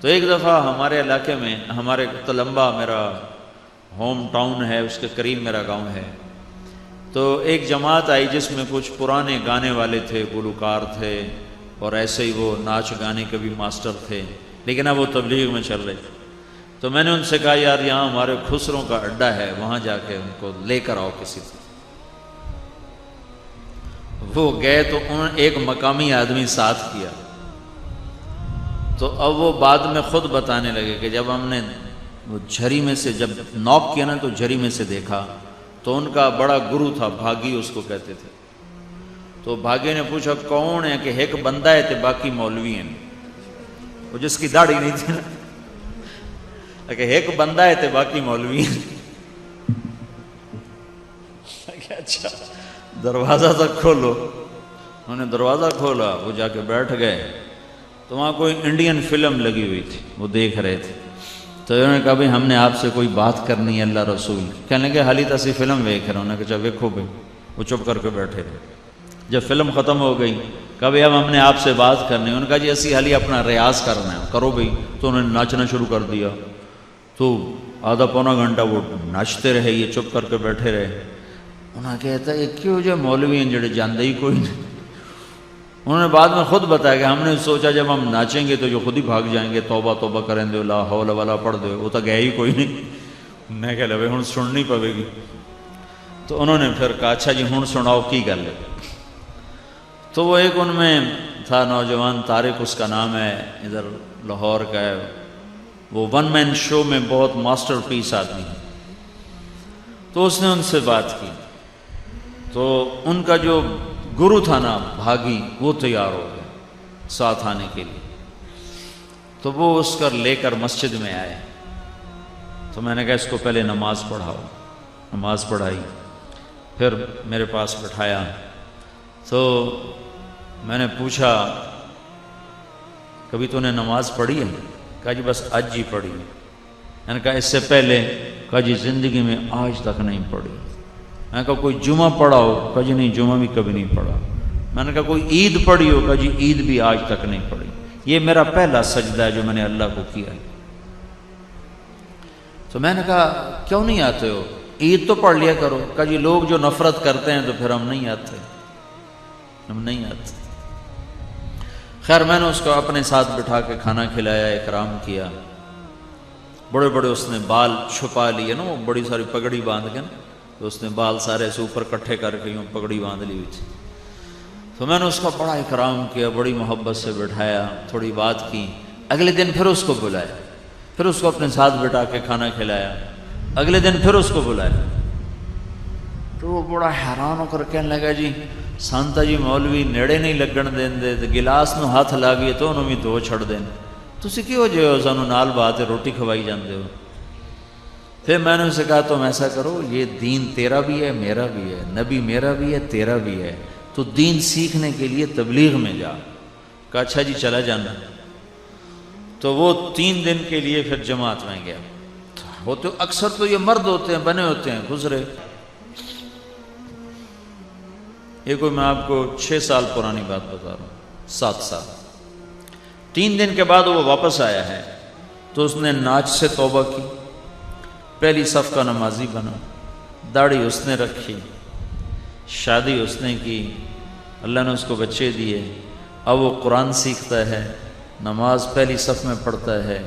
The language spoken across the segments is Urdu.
تو ایک دفعہ ہمارے علاقے میں، ہمارے تلمبا میرا ہوم ٹاؤن ہے، اس کے قریب میرا گاؤں ہے، تو ایک جماعت آئی جس میں کچھ پرانے گانے والے تھے، گلوکار تھے، اور ایسے ہی وہ ناچ گانے کے بھی ماسٹر تھے، لیکن اب وہ تبلیغ میں چل رہے تھے۔ تو میں نے ان سے کہا یار یہاں ہمارے خسروں کا اڈا ہے، وہاں جا کے ان کو لے کر آؤ کسی سے۔ وہ گئے تو انہوں نے ایک مقامی آدمی ساتھ کیا، تو اب وہ بعد میں خود بتانے لگے کہ جب ہم نے وہ جھری میں سے جب نوک کیا نا تو جھری میں سے دیکھا تو ان کا بڑا گرو تھا، بھاگی اس کو کہتے تھے۔ تو بھاگی نے پوچھا کون ہے، کہ ایک بندہ ہے تے باقی مولوی ہیں، وہ جس کی داڑھی نہیں تھی نا، کہ ایک بندہ ہے تے باقی مولوی ہیں۔ اچھا دروازہ تک کھولو، انہوں نے دروازہ کھولا، وہ جا کے بیٹھ گئے، تو وہاں کوئی انڈین فلم لگی ہوئی تھی، وہ دیکھ رہے تھے۔ تو انہوں نے کہا بھئی ہم نے آپ سے کوئی بات کرنی ہے اللہ رسول، کہنے لگے حالی تاسی فلم دیکھ رہے، انہوں نے کہا چا ویکھو بھئی، وہ چپ کر کے بیٹھے رہے۔ جب فلم ختم ہو گئی کہا بھئی اب ہم نے آپ سے بات کرنی ہے، انہوں نے کہا جی اسی حالی اپنا ریاض کرنا ہے، کرو بھئی۔ تو انہوں نے ناچنا شروع کر دیا، تو آدھا پونا گھنٹہ وہ ناچتے رہے، یہ چپ کر کے بیٹھے رہے۔ انہوں نے کہتا ہے کیوں جو مولوی ہیں جڑے جاندے ہی کوئی نہیں۔ انہوں نے بعد میں خود بتایا کہ ہم نے سوچا جب ہم ناچیں گے تو جو خود ہی بھاگ جائیں گے، توبہ توبہ کریں دے لا حول ولا پڑھ دے، وہ تو گئے ہی کوئی نہیں۔ میں کہہ لگے ہن سننی پوے گی۔ تو انہوں نے پھر کہا اچھا جی ہن سناؤ کی گل ہے۔ تو وہ ایک ان میں تھا نوجوان، طارق اس کا نام ہے، ادھر لاہور کا ہے، وہ ون مین شو میں بہت ماسٹر پیس آدمی ہے۔ تو اس نے ان سے بات کی، تو ان کا جو گرو تھا نا بھاگی، وہ تیار ہو گیا ساتھ آنے کے لیے۔ تو وہ اس کر لے کر مسجد میں آئے، تو میں نے کہا اس کو پہلے نماز پڑھاؤ۔ نماز پڑھائی، پھر میرے پاس بٹھایا، تو میں نے پوچھا کبھی تو نے نماز پڑھی ہے؟ کہا جی بس آج ہی پڑھی۔ میں نے کہا اس سے پہلے؟ کہا جی زندگی میں آج تک نہیں پڑھی۔ میں نے کہا کوئی جمعہ پڑھا ہو؟ کہا جی نہیں جمعہ بھی کبھی نہیں پڑھا۔ میں نے کہا کوئی عید پڑھی ہو؟ کہا جی عید بھی آج تک نہیں پڑھی۔ یہ میرا پہلا سجدہ ہے جو میں نے اللہ کو کیا ہے۔ تو میں نے کہا کیوں نہیں آتے ہو؟ عید تو پڑھ لیا کرو۔ کہا جی لوگ جو نفرت کرتے ہیں تو پھر ہم نہیں آتے، ہم نہیں آتے۔ خیر میں نے اس کو اپنے ساتھ بٹھا کے کھانا کھلایا، اکرام کیا۔ بڑے بڑے اس نے بال چھپا لیے نا، وہ بڑی ساری پگڑی باندھ کے نا، تو اس نے بال سارے سے اوپر کٹھے کر کے یوں پگڑی باندھ لی ہوئی تھی۔ تو میں نے اس کا بڑا اکرام کیا، بڑی محبت سے بٹھایا، تھوڑی بات کی۔ اگلے دن پھر اس کو بلایا، پھر اس کو اپنے ساتھ بٹھا کے کھانا کھلایا۔ اگلے دن پھر اس کو بلایا، تو وہ بڑا حیران ہو کر کہنے لگا جی سانتا جی مولوی نیڑے نہیں لگن دیں تے گلاس نو ہاتھ لا گئے تو انہوں بھی دو چھڑ دیں، تسی کیوں جو ہو سانو نال بات روٹی کھوائی جاندے ہو۔ پھر میں نے اسے کہا تم ایسا کرو، یہ دین تیرا بھی ہے میرا بھی ہے، نبی میرا بھی ہے تیرا بھی ہے، تو دین سیکھنے کے لیے تبلیغ میں جا۔ کہا اچھا جی چلا جانا۔ تو وہ 3 دن کے لیے پھر جماعت میں گیا۔ ہوتے اکثر تو یہ مرد ہوتے ہیں، بنے ہوتے ہیں، گزرے۔ یہ کوئی میں آپ کو 6 سال پرانی بات بتا رہا ہوں، 7 سال۔ 3 دن کے بعد وہ واپس آیا ہے، تو اس نے ناچ سے توبہ کی، پہلی صف کا نمازی بنا، داڑھی اس نے رکھی، شادی اس نے کی، اللہ نے اس کو بچے دیے، اب وہ قرآن سیکھتا ہے، نماز پہلی صف میں پڑھتا ہے۔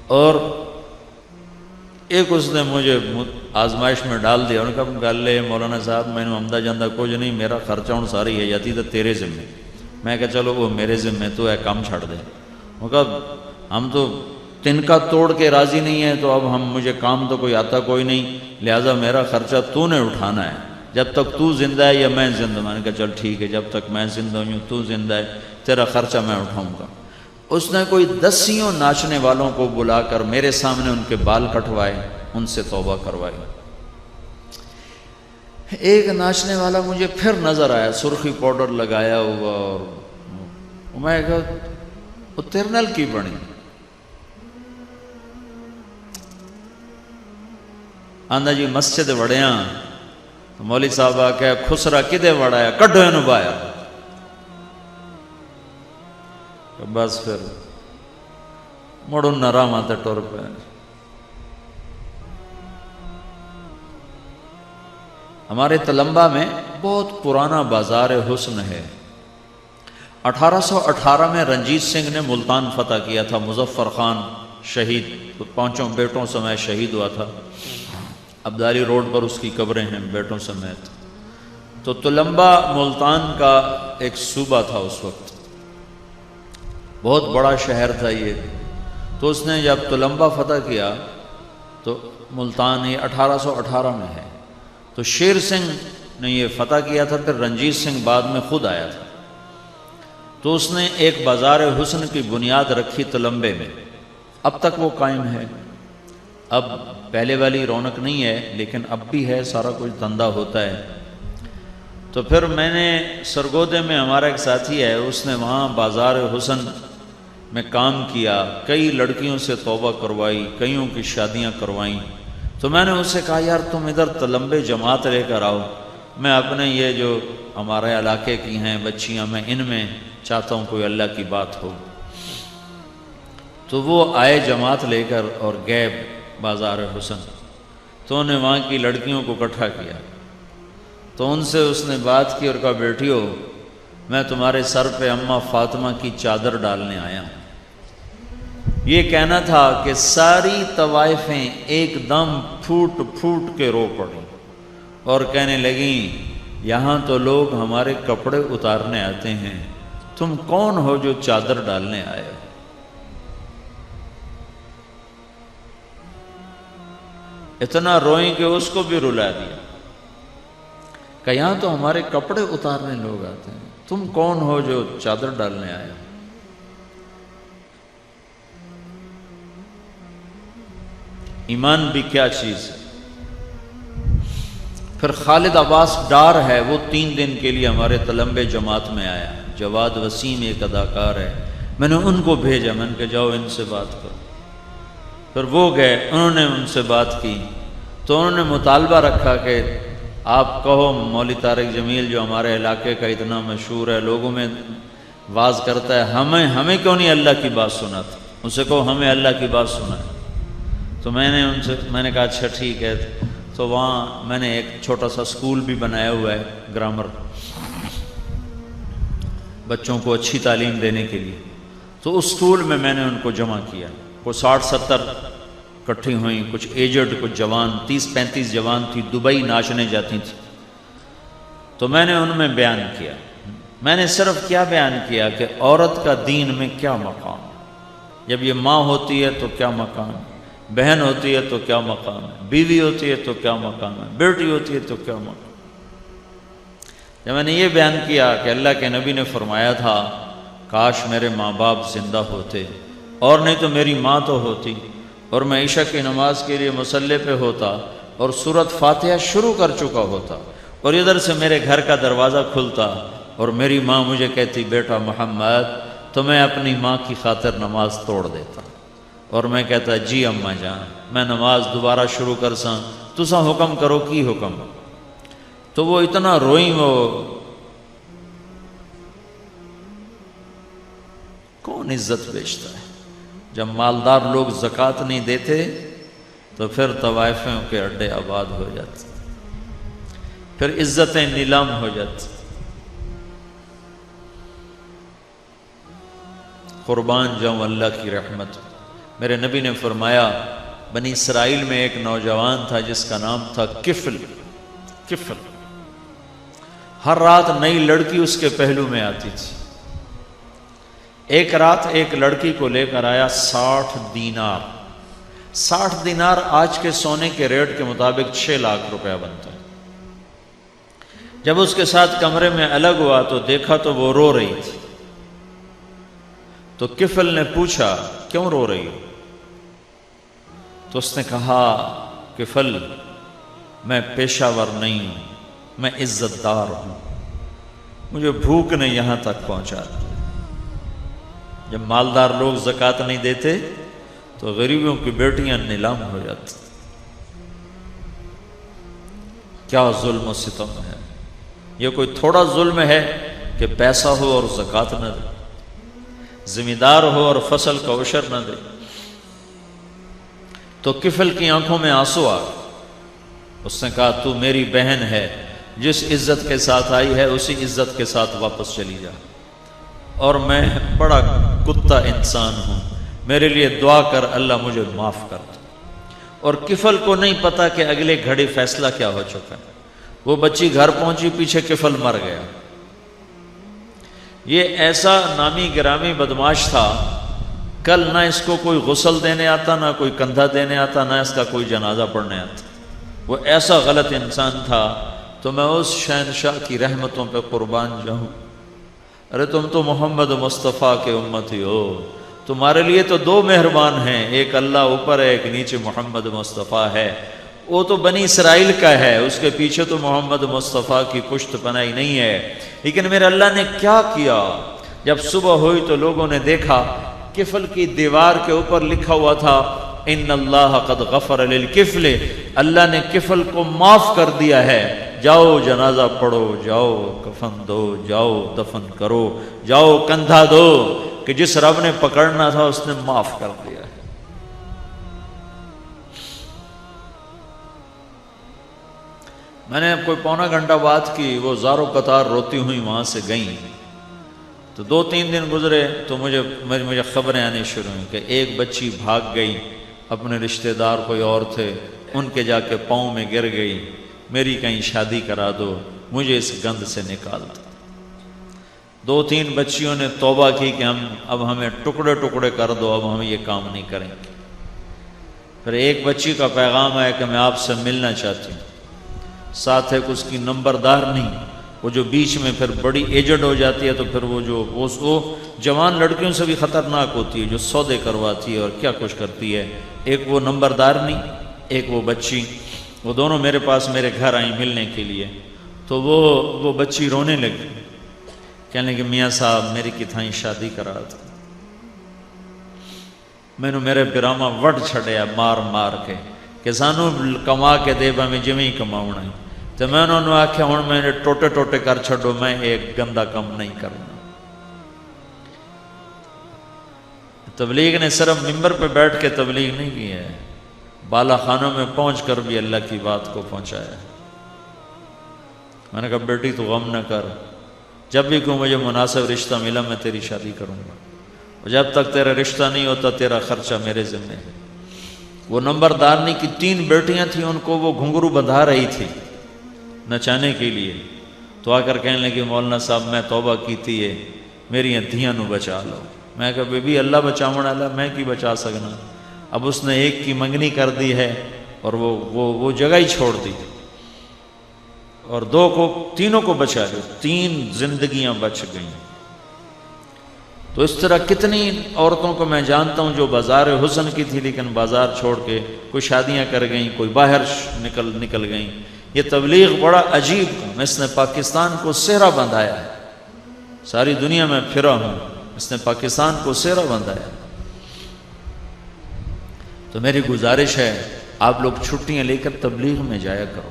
اور ایک اس نے مجھے آزمائش میں ڈال دیا، انہوں نے کہا گل ہے مولانا صاحب میں نے آمدہ جاندہ کچھ نہیں، میرا خرچہ ہوں ساری حیاتی تو تیرے ذمے۔ میں کہا چلو وہ میرے ذمے تو ہے، کام چھڑ دے۔ وہ کہا ہم تو تنکا توڑ کے راضی نہیں ہیں، تو اب مجھے کام تو کوئی آتا کوئی نہیں، لہٰذا میرا خرچہ تو نے اٹھانا ہے، جب تک تو زندہ ہے یا میں زندہ۔ میں نے کہا چل ٹھیک ہے، جب تک میں زندہ ہوں تو زندہ ہے، تیرا خرچہ میں اٹھاؤں گا۔ اس نے کوئی 10 ناچنے والوں کو بلا کر میرے سامنے ان کے بال کٹوائے، ان سے توبہ کروائی۔ ایک ناچنے والا مجھے پھر نظر آیا، سرخی پاؤڈر لگایا ہوا، اور میں کہا وہ تیرے نال کی بنی؟ آندا جی مسجد وڑیاں، تو مولوی صاحب آ کے خسرا کدے وڑایا؟ کڈو اینو بایا۔ بس پھر مڑو نراما تے ٹر پے۔ ہمارے تلمبا میں بہت پرانا بازار حسن ہے۔ 1818 میں رنجیت سنگھ نے ملتان فتح کیا تھا، مظفر خان شہید 5 بیٹوں سمیت شہید ہوا تھا، عبدالی روڈ پر اس کی قبریں ہیں بیٹوں سمیت۔ تو تلمبا ملتان کا ایک صوبہ تھا اس وقت، بہت بڑا شہر تھا یہ۔ تو اس نے جب تلمبا فتح کیا تو ملتان یہ 1818 میں ہے، تو شیر سنگھ نے یہ فتح کیا تھا، پھر رنجیت سنگھ بعد میں خود آیا تھا۔ تو اس نے ایک بازار حسن کی بنیاد رکھی تلمبے میں، اب تک وہ قائم ہے۔ اب پہلے والی رونق نہیں ہے لیکن اب بھی ہے، سارا کچھ دھندا ہوتا ہے۔ تو پھر میں نے سرگودے میں ہمارا ایک ساتھی ہے، اس نے وہاں بازار حسن میں کام کیا، کئی لڑکیوں سے توبہ کروائی، کئیوں کی شادیاں کروائیں۔ تو میں نے اس سے کہا یار تم ادھر تلمبے جماعت لے کر آؤ، میں اپنے یہ جو ہمارے علاقے کی ہیں بچیاں، میں ان میں چاہتا ہوں کوئی اللہ کی بات ہو۔ تو وہ آئے جماعت لے کر اور گئے بازار حسن، تو انہیں وہاں کی لڑکیوں کو اکٹھا کیا، تو ان سے اس نے بات کی اور کہا بیٹیو میں تمہارے سر پہ اماں فاطمہ کی چادر ڈالنے آیا ہوں۔ یہ کہنا تھا کہ ساری طوائفیں ایک دم پھوٹ پھوٹ کے رو پڑیں اور کہنے لگیں یہاں تو لوگ ہمارے کپڑے اتارنے آتے ہیں، تم کون ہو جو چادر ڈالنے آئے ہو؟ اتنا روئیں کہ اس کو بھی رلا دیا کہ یہاں تو ہمارے کپڑے اتارنے لوگ آتے ہیں، تم کون ہو جو چادر ڈالنے آئے ہو؟ ایمان بھی کیا چیز ہے۔ پھر خالد عباس ڈار ہے، وہ 3 دن کے لیے ہمارے تلمبے جماعت میں آیا۔ جواد وسیم ایک اداکار ہے، میں نے ان کو بھیجا، میں نے کہا جاؤ ان سے بات کرو۔ پھر وہ گئے، انہوں نے ان سے بات کی، تو انہوں نے مطالبہ رکھا کہ آپ کہو مولوی طارق جمیل جو ہمارے علاقے کا اتنا مشہور ہے، لوگوں میں واز کرتا ہے، ہمیں کیوں نہیں اللہ کی بات سناتا؟ ان سے کہو ہمیں اللہ کی بات سنائے۔ تو میں نے کہا اچھا ٹھیک ہے۔ تو وہاں میں نے ایک چھوٹا سا سکول بھی بنایا ہوا ہے، گرامر، بچوں کو اچھی تعلیم دینے کے لیے۔ تو اس سکول میں نے ان کو جمع کیا، وہ 60-70 اکٹھی ہوئیں، کچھ ایجڈ کچھ جوان، 30-35 جوان تھی، دبئی ناچنے جاتی تھی۔ تو میں نے ان میں بیان کیا، میں نے صرف کیا بیان کیا کہ عورت کا دین میں کیا مقام ہے، جب یہ ماں ہوتی ہے تو کیا مقام ہے، بہن ہوتی ہے تو کیا مقام ہے، بیوی ہوتی ہے تو کیا مقام ہے، بیٹی ہوتی ہے تو کیا مقام ہے۔ جب میں نے یہ بیان کیا کہ اللہ کے نبی نے فرمایا تھا کاش میرے ماں باپ زندہ ہوتے، اور نہیں تو میری ماں تو ہوتی، اور میں عشاء کی نماز کے لیے مصلی پہ ہوتا اور سورۃ فاتحہ شروع کر چکا ہوتا، اور ادھر سے میرے گھر کا دروازہ کھلتا اور میری ماں مجھے کہتی بیٹا محمد، تو میں اپنی ماں کی خاطر نماز توڑ دیتا، اور میں کہتا جی اماں جان میں نماز دوبارہ شروع کر ساں، تساں حکم کرو کی حکم۔ تو وہ اتنا روئیں، وہ کون عزت بیچتا ہے؟ جب مالدار لوگ زکوٰۃ نہیں دیتے تو پھر طوائفوں کے اڈے آباد ہو جاتے، پھر عزتیں نیلام ہو جاتی۔ قربان جاؤں اللہ کی رحمت۔ میرے نبی نے فرمایا بنی اسرائیل میں ایک نوجوان تھا جس کا نام تھا کفل۔ ہر رات نئی لڑکی اس کے پہلو میں آتی تھی۔ ایک رات ایک لڑکی کو لے کر آیا 60 دینار۔ 60 دینار آج کے سونے کے ریٹ کے مطابق 6 لاکھ روپیہ بنتا ہے۔ جب اس کے ساتھ کمرے میں الگ ہوا تو دیکھا تو وہ رو رہی تھی۔ تو کفل نے پوچھا کیوں رو رہی ہو؟ تو اس نے کہا کفل میں پیشہ ور نہیں ہوں، میں عزت دار ہوں، مجھے بھوک نے یہاں تک پہنچا۔ جب مالدار لوگ زکوٰۃ نہیں دیتے تو غریبوں کی بیٹیاں نیلام ہو جاتی۔ کیا ظلم و ستم ہے! یہ کوئی تھوڑا ظلم ہے کہ پیسہ ہو اور زکوٰۃ نہ دے، ذمہ دار ہو اور فصل کا عشر نہ دے۔ تو کفل کی آنکھوں میں آنسو آ گئے۔ اس نے کہا تو میری بہن ہے، جس عزت کے ساتھ آئی ہے اسی عزت کے ساتھ واپس چلی جا، اور میں بڑا کتا انسان ہوں، میرے لیے دعا کر اللہ مجھے معاف کر دے۔ اور کفل کو نہیں پتا کہ اگلے گھڑی فیصلہ کیا ہو چکا ہے۔ وہ بچی گھر پہنچی، پیچھے کفل مر گیا۔ یہ ایسا نامی گرامی بدماش تھا، کل نہ اس کو کوئی غسل دینے آتا، نہ کوئی کندھا دینے آتا، نہ اس کا کوئی جنازہ پڑھنے آتا۔ وہ ایسا غلط انسان تھا، تو میں اس شہنشاہ کی رحمتوں پہ قربان جاؤں۔ ارے تم تو محمد مصطفیٰ کے امتی ہو، تمہارے لیے تو دو مہربان ہیں، ایک اللہ اوپر ہے، ایک نیچے محمد مصطفیٰ ہے۔ وہ تو بنی اسرائیل کا ہے، اس کے پیچھے تو محمد مصطفیٰ کی پشت پناہی نہیں ہے۔ لیکن میرے اللہ نے کیا کیا، جب صبح ہوئی تو لوگوں نے دیکھا کفل کی دیوار کے اوپر لکھا ہوا تھا ان اللہ قد غفر للکفل، اللہ نے کفل کو معاف کر دیا ہے، جاؤ جنازہ پڑھو، جاؤ کفن دو، جاؤ دفن کرو، جاؤ کندھا دو، کہ جس رب نے پکڑنا تھا اس نے معاف کر دیا ہے۔ میں نے کوئی پونا گھنٹہ بات کی، وہ زاروں قطار روتی ہوئی وہاں سے گئیں۔ تو 2-3 دن گزرے تو مجھے خبریں آنی شروع ہوئیں کہ ایک بچی بھاگ گئی، اپنے رشتہ دار کوئی اور تھے، ان کے جا کے پاؤں میں گر گئی، میری کہیں شادی کرا دو، مجھے اس گند سے نکال دو۔ 2-3 بچیوں نے توبہ کی کہ اب ہمیں ٹکڑے ٹکڑے کر دو، اب ہم یہ کام نہیں کریں گے۔ پھر ایک بچی کا پیغام آیا کہ میں آپ سے ملنا چاہتی ہوں، ساتھ ایک اس کی نمبردار نہیں، وہ جو بیچ میں پھر بڑی ایجڈ ہو جاتی ہے، تو پھر وہ جوان لڑکیوں سے بھی خطرناک ہوتی ہے، جو سودے کرواتی ہے اور کیا کچھ کرتی ہے۔ ایک وہ نمبردار نہیں، ایک وہ بچی، وہ دونوں میرے پاس میرے گھر آئیں ملنے کے لیے۔ تو وہ بچی رونے لگی، کہنے لگی میاں صاحب میری کتھائیں شادی کرا دو، میں نے میرے براما وڈ چھڑیا مار مار کے کہ سانو کما کے دے میں جویں ہی کماؤنا ہے۔ تو میں انہوں نے آکھیا ہوں میں نے ٹوٹے ٹوٹے کر چھڑو، میں ایک گندہ کم نہیں کرنا۔ تبلیغ نے صرف ممبر پہ بیٹھ کے تبلیغ نہیں کی ہے، بالا خانوں میں پہنچ کر بھی اللہ کی بات کو پہنچایا۔ میں نے کہا بیٹی تو غم نہ کر، جب بھی کوئی مجھے مناسب رشتہ ملا میں تیری شادی کروں گا، اور جب تک تیرا رشتہ نہیں ہوتا تیرا خرچہ میرے ذمہ ہے۔ وہ نمبردارنی کی 3 بیٹیاں تھیں، ان کو وہ گھنگرو بندھا رہی تھی نچانے کے لیے، تو آ کر کہنے لگی مولانا صاحب میں توبہ کی تھی، میری دھیاں نو بچا لو۔ میں کہا بی بی اللہ بچاؤں والا، میں کی بچا سکنا۔ اب اس نے ایک کی منگنی کر دی ہے اور وہ جگہ ہی چھوڑ دی، اور 3 کو بچا لو، 3 زندگیاں بچ گئیں۔ تو اس طرح کتنی عورتوں کو میں جانتا ہوں جو بازار حسن کی تھی، لیکن بازار چھوڑ کے کوئی شادیاں کر گئیں، کوئی باہر نکل گئیں۔ یہ تبلیغ بڑا عجیب، اس نے پاکستان کو سہرا بندھایا ہے، ساری دنیا میں پھرا ہوں، اس نے پاکستان کو سہرا بندھایا۔ تو میری گزارش ہے آپ لوگ چھٹیاں لے کر تبلیغ میں جایا کرو۔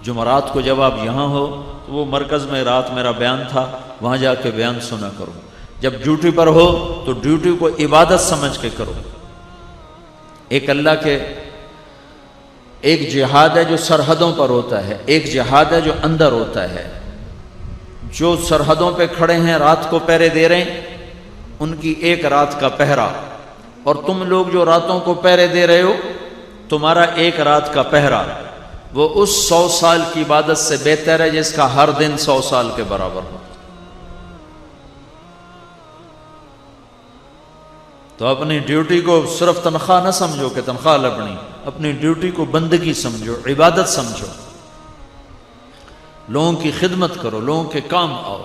جمعرات کو جب آپ یہاں ہو تو وہ مرکز میں رات میرا بیان تھا، وہاں جا کے بیان سنا کرو۔ جب ڈیوٹی پر ہو تو ڈیوٹی کو عبادت سمجھ کے کرو۔ ایک اللہ کے ایک جہاد ہے جو سرحدوں پر ہوتا ہے، ایک جہاد ہے جو اندر ہوتا ہے۔ جو سرحدوں پہ کھڑے ہیں رات کو پہرے دے رہے ہیں، ان کی ایک رات کا پہرا، اور تم لوگ جو راتوں کو پہرے دے رہے ہو، تمہارا ایک رات کا پہرا وہ اس 100 سال کی عبادت سے بہتر ہے جس کا ہر دن 100 سال کے برابر ہو۔ تو اپنی ڈیوٹی کو صرف تنخواہ نہ سمجھو کہ تنخواہ لبنی، اپنی ڈیوٹی کو بندگی سمجھو، عبادت سمجھو، لوگوں کی خدمت کرو، لوگوں کے کام آؤ۔